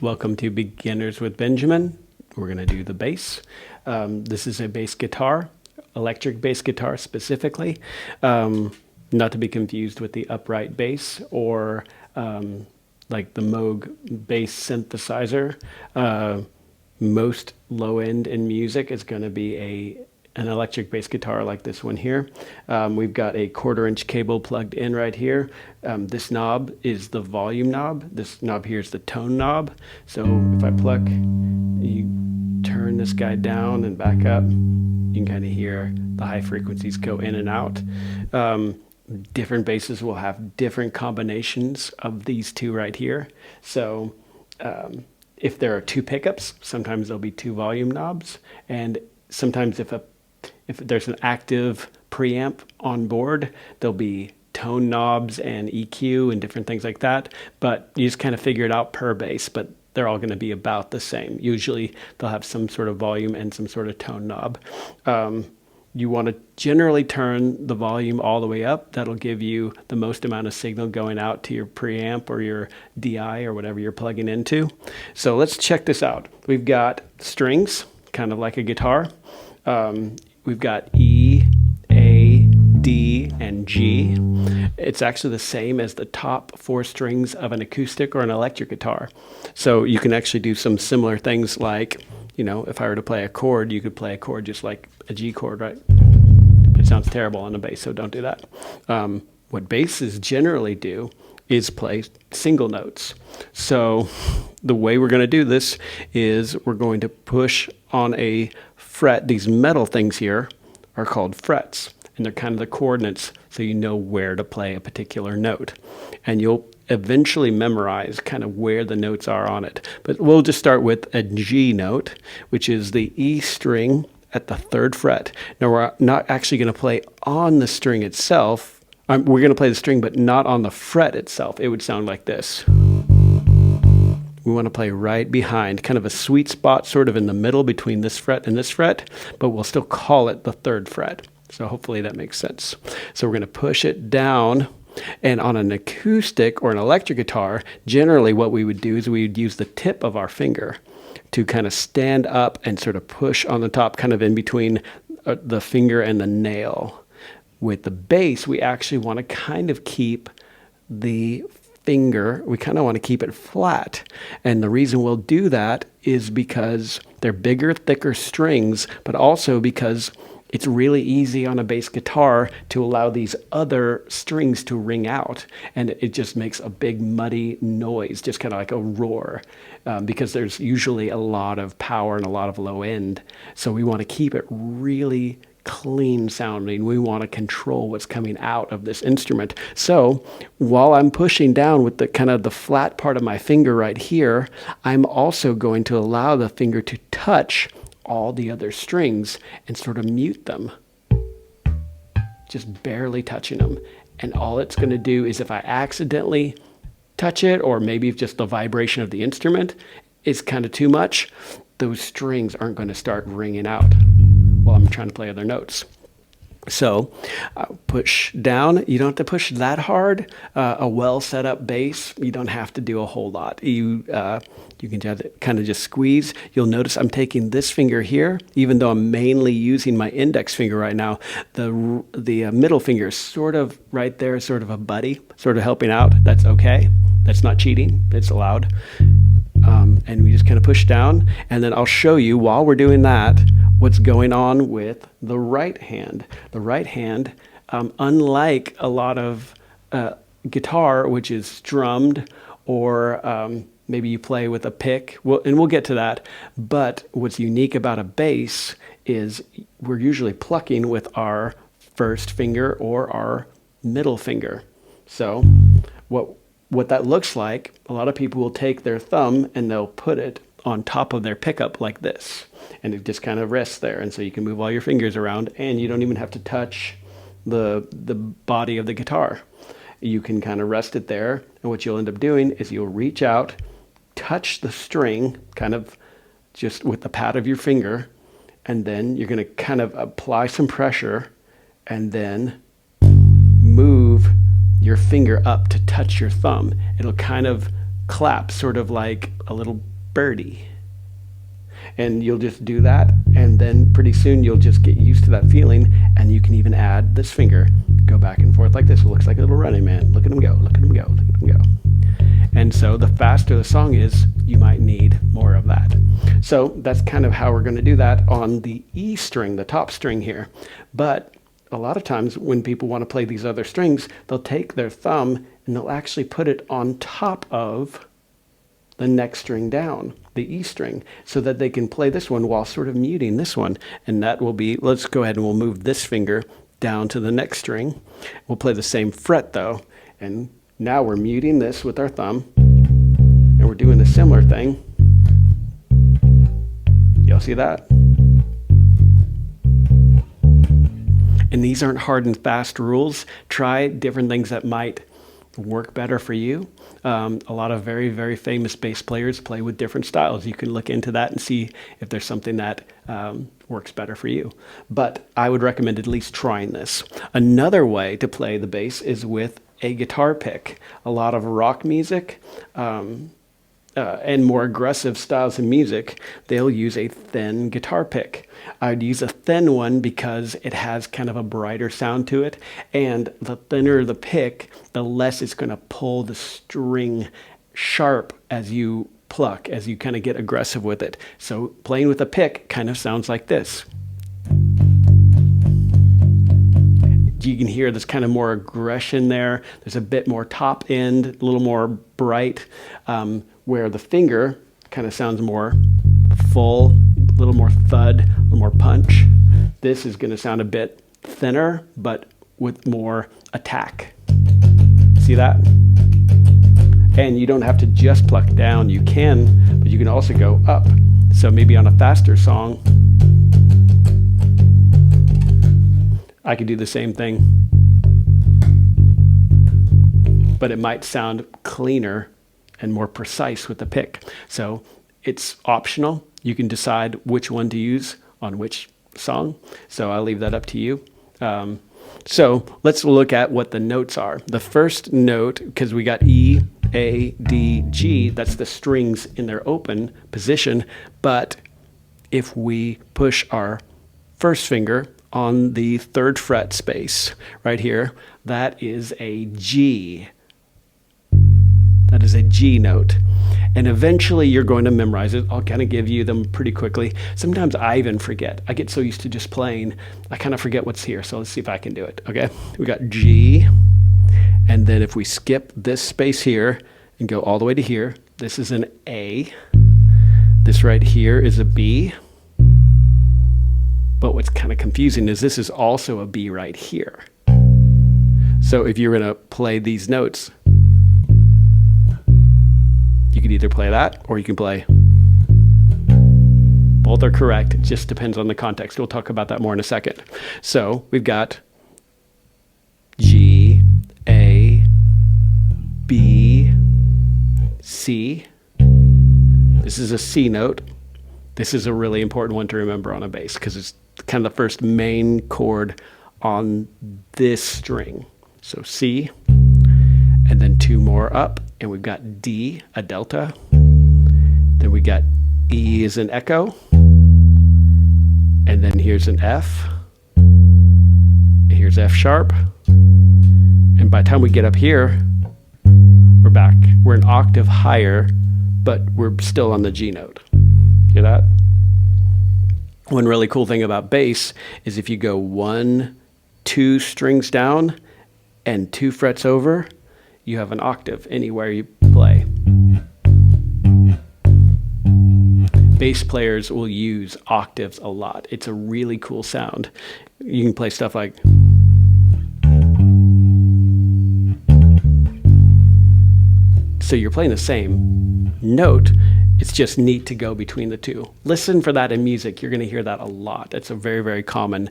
Welcome to Beginners with Benjamin. We're going to do the bass. This is a bass guitar, electric bass guitar specifically, not to be confused with the upright bass or like the Moog bass synthesizer. Most low end in music is going to be an electric bass guitar like this one here. We've got a 1/4-inch cable plugged in right here. This knob is the volume knob. This knob here is the tone knob. So if I pluck, you turn this guy down and back up, you can kind of hear the high frequencies go in and out. Different basses will have different combinations of these two right here. So if there are two pickups, sometimes there'll be two volume knobs, and sometimes if there's an active preamp on board, there'll be tone knobs and EQ and different things like that. But you just kind of figure it out per bass, but they're all going to be about the same. Usually they'll have some sort of volume and some sort of tone knob. You want to generally turn the volume all the way up. That'll give you the most amount of signal going out to your preamp or your DI or whatever you're plugging into. So let's check this out. We've got strings, kind of like a guitar. We've got E, A, D, and G. It's actually the same as the top 4 strings of an acoustic or an electric guitar. So you can actually do some similar things like, you know, if I were to play a chord, you could play a chord just like a G chord, right? It sounds terrible on a bass, so don't do that. What basses generally do is play single notes. So the way we're going to do this is we're going to push on a fret. These metal things here are called frets, and they're kind of the coordinates, so you know where to play a particular note. And you'll eventually memorize kind of where the notes are on it. But we'll just start with a G note, which is the E string at the 3rd fret. Now we're not actually going to play on the string itself. We're going to play the string, but not on the fret itself. It would sound like this. We want to play right behind, kind of a sweet spot sort of in the middle between this fret and this fret, but we'll still call it the 3rd fret. So hopefully that makes sense. So we're going to push it down. And on an acoustic or an electric guitar, generally what we would do is we would use the tip of our finger to kind of stand up and sort of push on the top, kind of in between the finger and the nail. With the bass, we actually want to kind of keep the finger, we kind of want to keep it flat. And the reason we'll do that is because they're bigger, thicker strings, but also because it's really easy on a bass guitar to allow these other strings to ring out, and it just makes a big muddy noise, just kind of like a roar, because there's usually a lot of power and a lot of low end. So we want to keep it really clean sounding. We want to control what's coming out of this instrument. So while I'm pushing down with the kind of the flat part of my finger right here, I'm also going to allow the finger to touch all the other strings and sort of mute them, just barely touching them. And all it's going to do is if I accidentally touch it, or maybe if just the vibration of the instrument is kind of too much, those strings aren't going to start ringing out while I'm trying to play other notes. So push down. You don't have to push that hard. A well set up bass, you don't have to do a whole lot. You can just kind of just squeeze. You'll notice I'm taking this finger here, even though I'm mainly using my index finger right now. The middle finger is sort of right there, sort of a buddy, sort of helping out. That's okay. That's not cheating. It's allowed. And we just kind of push down, and then I'll show you while we're doing that what's going on with the right hand. The right hand, unlike a lot of guitar, which is strummed, or maybe you play with a pick, and we'll get to that, but what's unique about a bass is we're usually plucking with our first finger or our middle finger. So what that looks like, a lot of people will take their thumb and they'll put it on top of their pickup like this, and it just kind of rests there, and so you can move all your fingers around, and you don't even have to touch the body of the guitar. You can kind of rest it there, and what you'll end up doing is you'll reach out, touch the string kind of just with the pad of your finger, and then you're going to kind of apply some pressure and then move your finger up to touch your thumb. It'll kind of clap, sort of like a little birdie. And you'll just do that, and then pretty soon you'll just get used to that feeling, and you can even add this finger, go back and forth like this. It looks like a little running man. Look at him go, look at him go, look at him go. And so the faster the song is, you might need more of that. So that's kind of how we're going to do that on the E string, the top string here. But a lot of times when people want to play these other strings, they'll take their thumb and they'll actually put it on top of the next string down, the E string, so that they can play this one while sort of muting this one. And that will be, let's go ahead and we'll move this finger down to the next string. We'll play the same fret though. And now we're muting this with our thumb, and we're doing a similar thing. Y'all see that? And these aren't hard and fast rules. Try different things that might work better for you. A lot of very, very famous bass players play with different styles. You can look into that and see if there's something that works better for you. But I would recommend at least trying this. Another way to play the bass is with a guitar pick. A lot of rock music and more aggressive styles of music, they'll use a thin guitar pick. I'd use a thin one because it has kind of a brighter sound to it, and the thinner the pick, the less it's going to pull the string sharp as you pluck, as you kind of get aggressive with it. So playing with a pick kind of sounds like this. You can hear there's kind of more aggression there. There's a bit more top end, a little more bright, where the finger kind of sounds more full, a little more thud, a little more punch. This is going to sound a bit thinner, but with more attack. See that? And you don't have to just pluck down. You can, but you can also go up. So maybe on a faster song, I could do the same thing, but it might sound cleaner and more precise with the pick. So it's optional. You can decide which one to use on which song. So I'll leave that up to you. So let's look at what the notes are. The first note, because we got E, A, D, G, that's the strings in their open position. But if we push our first finger on the third fret space right here, that is a G. That is a G note. And eventually you're going to memorize it. I'll kind of give you them pretty quickly. Sometimes I even forget. I get so used to just playing, I kind of forget what's here. So let's see if I can do it. Okay, we got G. And then if we skip this space here and go all the way to here, this is an A. This right here is a B. But what's kind of confusing is this is also a B right here. So if you're going to play these notes, you could either play that or you can play. Both are correct. It just depends on the context. We'll talk about that more in a second. So we've got G, A, B, C. This is a C note. This is a really important one to remember on a bass because it's kind of the first main chord on this string. So C, and then two more up, and we've got D, a delta. Then we got E as an echo, and then here's an F. Here's F sharp, and by the time we get up here, we're back. We're an octave higher, but we're still on the G note. Hear that? One really cool thing about bass is if you go 1, 2 strings down and 2 frets over, you have an octave anywhere you play. Bass players will use octaves a lot. It's a really cool sound. You can play stuff like, so you're playing the same note. It's just neat to go between the two. Listen for that in music. You're going to hear that a lot. It's a very, very common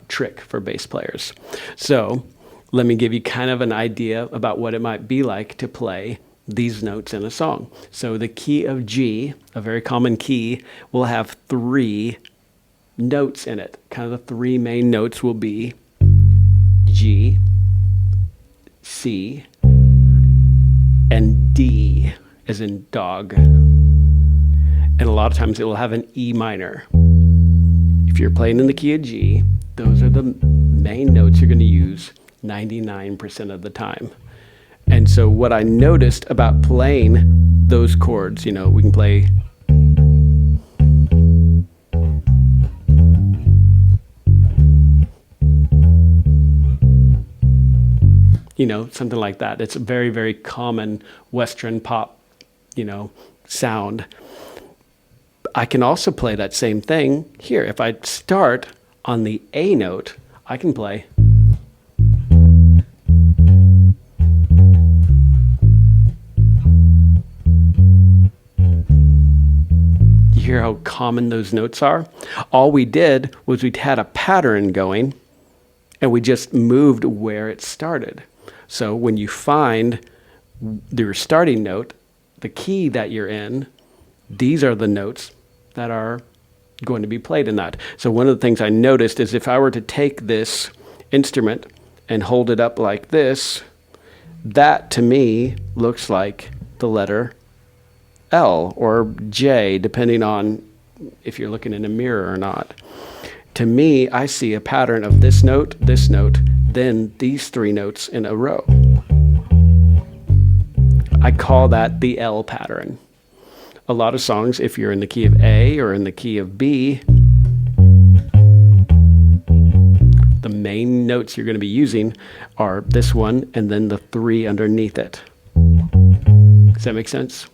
trick for bass players. So let me give you kind of an idea about what it might be like to play these notes in a song. So the key of G, a very common key, will have 3 notes in it. Kind of the 3 main notes will be G, C, and D, as in dog. and a lot of times it will have an E minor. If you're playing in the key of G, those are the main notes you're going to use 99% of the time. And so what I noticed about playing those chords, you know, we can play you know, something like that. It's a very, very common Western pop, you know, sound. I can also play that same thing here. If I start on the A note, I can play. You hear how common those notes are? All we did was we had a pattern going, and we just moved where it started. So when you find your starting note, the key that you're in, these are the notes that are going to be played in that. So one of the things I noticed is if I were to take this instrument and hold it up like this, that to me looks like the letter L or J, depending on if you're looking in a mirror or not. To me, I see a pattern of this note, then these three notes in a row. I call that the L pattern. A lot of songs, if you're in the key of A or in the key of B, the main notes you're going to be using are this one and then the three underneath it. Does that make sense?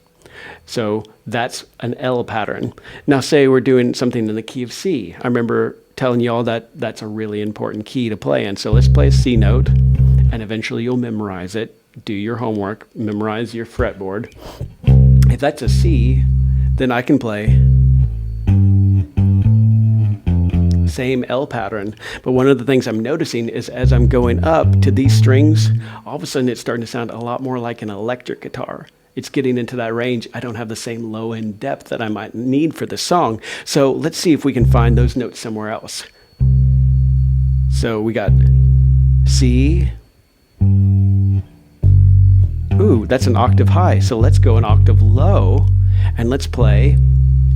So that's an L pattern. Now say we're doing something in the key of C. I remember telling you all that that's a really important key to play in. So let's play a C note, and eventually you'll memorize it. Do your homework, memorize your fretboard. If that's a C, then I can play same L pattern. But one of the things I'm noticing is as I'm going up to these strings, all of a sudden it's starting to sound a lot more like an electric guitar. It's getting into that range. I don't have the same low end depth that I might need for the song. So let's see if we can find those notes somewhere else. So we got C. Ooh, that's an octave high. So let's go an octave low and let's play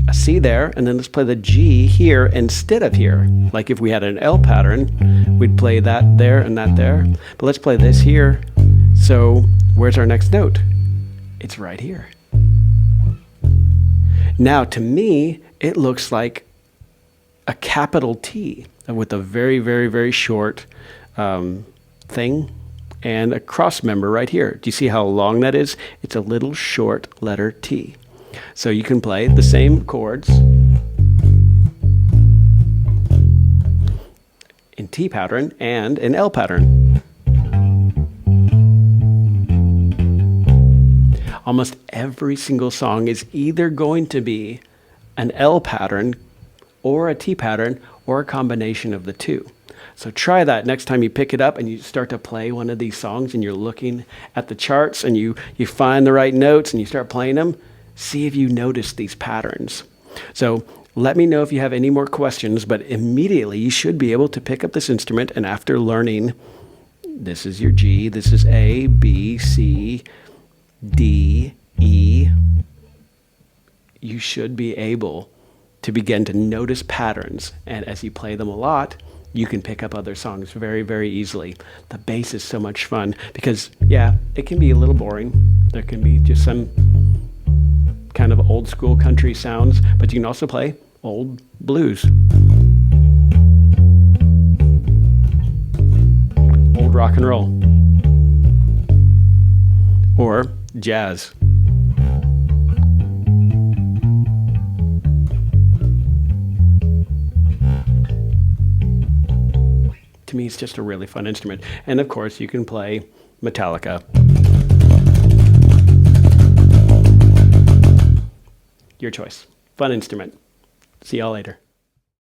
a C there, and then let's play the G here instead of here. Like if we had an L pattern, we'd play that there and that there. But let's play this here. So where's our next note? It's right here. Now, to me, it looks like a capital T with a very, very, very short thing and a cross member right here. Do you see how long that is? It's a little short letter T. So you can play the same chords in T pattern and in L pattern. Almost every single song is either going to be an L pattern or a T pattern or a combination of the two. So try that next time you pick it up and you start to play one of these songs and you're looking at the charts and you find the right notes and you start playing them. See if you notice these patterns. So let me know if you have any more questions, but immediately you should be able to pick up this instrument, and after learning, this is your G, this is A, B, C, D, E, you should be able to begin to notice patterns. And as you play them a lot, you can pick up other songs very, very easily. The bass is so much fun because, yeah, it can be a little boring. There can be just some kind of old school country sounds, but you can also play old blues, old rock and roll, or jazz. To me, it's just a really fun instrument. And of course, you can play Metallica. Your choice. Fun instrument. See y'all later.